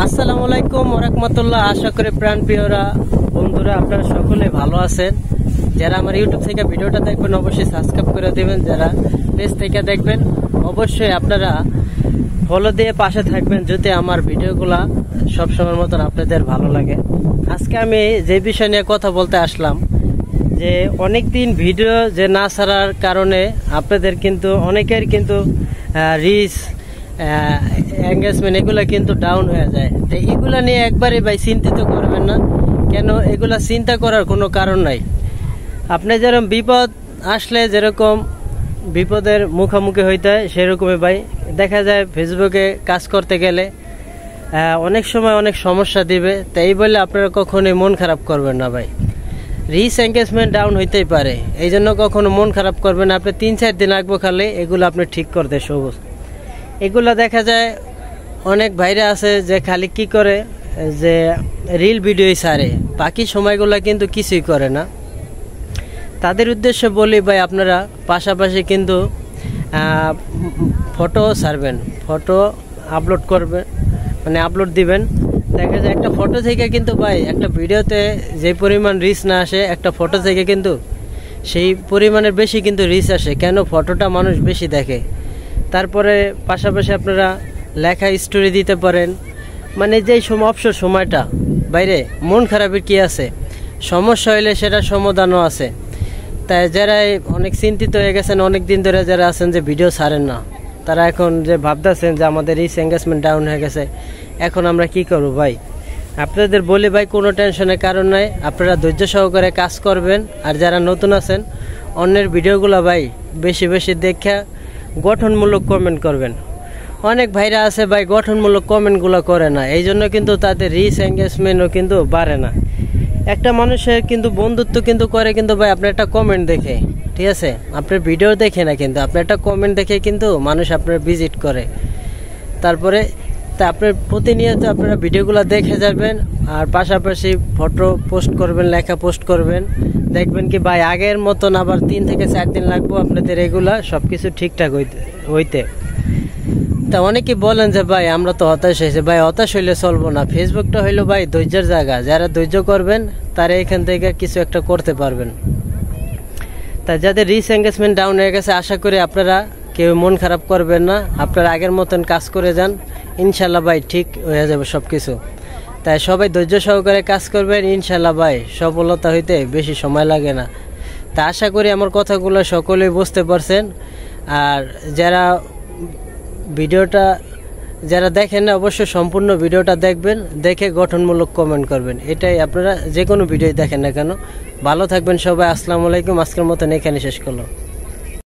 আসসালামু আলাইকুম ওয়া রাহমাতুল্লাহ। আশা করি প্রাণপ্রিয়রা বন্ধুরা আপনারা সকলে ভালো আছেন। যারা আমার ইউটিউব থেকে ভিডিওটা দেখবেন অবশ্যই সাবস্ক্রাইব করে দেবেন, যারা পেজ থেকে দেখবেন অবশ্যই আপনারা ফলো দিয়ে পাশে থাকবেন যদি আমার ভিডিওগুলা সবসময়ের মতন আপনাদের ভালো লাগে। আজকে আমি যে বিষয় নিয়ে কথা বলতে আসলাম, যে অনেকদিন ভিডিও যে না ছাড়ার কারণে আপনাদের কিন্তু অনেকের কিন্তু রিচ এঙ্গেজমেন্ট এগুলা কিন্তু ডাউন হয়ে যায়। তো এগুলা নিয়ে একবারে ভাই চিন্তিত করবেন না, কেন এগুলা চিন্তা করার কোনো কারণ নাই। আপনি যেরকম বিপদ আসলে যেরকম বিপদের মুখোমুখি হইতে হয় সেরকমই ভাই দেখা যায় ফেসবুকে কাজ করতে গেলে অনেক সময় অনেক সমস্যা দিবে। তাই বলে আপনারা কখনোই মন খারাপ করবেন না ভাই। রিচ এঙ্গেজমেন্ট ডাউন হইতেই পারে, এই জন্য কখনো মন খারাপ করবেন না। আপনি 3-4 দিন লাগবে খালি এগুলো আপনি ঠিক করতে সবুজ। এগুলো দেখা যায় অনেক ভাইরা আছে যে খালি কি করে যে রিল ভিডিওই ছাড়ে, বাকি সময়গুলো কিন্তু কিছুই করে না। তাদের উদ্দেশ্যে বলি ভাই আপনারা পাশাপাশি কিন্তু ফটো ছাড়বেন, ফটো আপলোড করবেন, মানে আপলোড দিবেন। দেখা যায় একটা ফটো থেকে কিন্তু ভাই একটা ভিডিওতে যে পরিমাণ রিচ না আসে, একটা ফটো থেকে কিন্তু সেই পরিমাণের বেশি কিন্তু রিচ আসে। কেন? ফটোটা মানুষ বেশি দেখে। তারপরে পাশাপাশি আপনারা লেখা স্টোরি দিতে পারেন, মানে যেই অবসর সময়টা বাইরে মন খারাপের কি আছে, সমস্যা হইলে সেটা সমাধানও আছে। তাই যারা অনেক চিন্তিত হয়ে গেছেন অনেক দিন ধরে যারা আছেন যে ভিডিও ছাড়েন না, তারা এখন যে ভাবতেছেন যে আমাদের রিচ এঙ্গেজমেন্ট ডাউন হয়ে গেছে, এখন আমরা কি করব ভাই? আপনাদের বলি ভাই কোনো টেনশনের কারণ নাই, আপনারা ধৈর্য সহকারে কাজ করবেন। আর যারা নতুন আছেন অন্যের ভিডিওগুলো ভাই বেশি বেশি দেখে গঠনমূলক কমেন্ট করবেন। অনেক ভাইরা আছে ভাই গঠনমূলক কমেন্টগুলো করে না, এই জন্য কিন্তু তাদের রিচ এঙ্গেজমেন্টও কিন্তু বাড়ে না। একটা মানুষের কিন্তু বন্ধুত্ব কিন্তু করে কিন্তু ভাই আপনার একটা কমেন্ট দেখে, ঠিক আছে? আপনার ভিডিও দেখে না, কিন্তু আপনার একটা কমেন্ট দেখে কিন্তু মানুষ আপনার ভিজিট করে। তারপরে তা আপনার প্রতিনিয়ত আপনারা ভিডিওগুলো দেখে যাবেন, আর পাশাপাশি ফটো পোস্ট করবেন, লেখা পোস্ট করবেন। দেখবেন কি ভাই আগের মতন আবার 3 থেকে 4 দিন লাগবে আপনাদের এগুলা সব কিছু ঠিকঠাক হইতে। তা অনেকে বলেন যে ভাই আমরা তো হতাশ হয়েছে। ভাই হতাশ হইলে চলবো না, ফেসবুকটা হইলো ভাই ধৈর্যের জায়গা। যারা ধৈর্য করবেন তারা এখান থেকে কিছু একটা করতে পারবেন। তা যাদের রিচ এঙ্গেজমেন্ট ডাউন হয়ে গেছে আশা করি আপনারা কেউ মন খারাপ করবেন না, আপনারা আগের মতন কাজ করে যান, ইনশাল্লাহ ভাই ঠিক হয়ে যাবে সব কিছু। তাই সবাই ধৈর্য সহকারে কাজ করবেন, ইনশাল্লাহ ভাই সফলতা হইতে বেশি সময় লাগে না। তা আশা করি আমার কথাগুলো সকলেই বুঝতে পারছেন। আর যারা ভিডিওটা যারা দেখেন না অবশ্যই সম্পূর্ণ ভিডিওটা দেখবেন, দেখে গঠনমূলক কমেন্ট করবেন। এটাই আপনারা যে কোনো ভিডিও দেখেন না কেন। ভালো থাকবেন সবাই। আসসালামু আলাইকুম। আজকের মতন এখানে শেষ করলাম।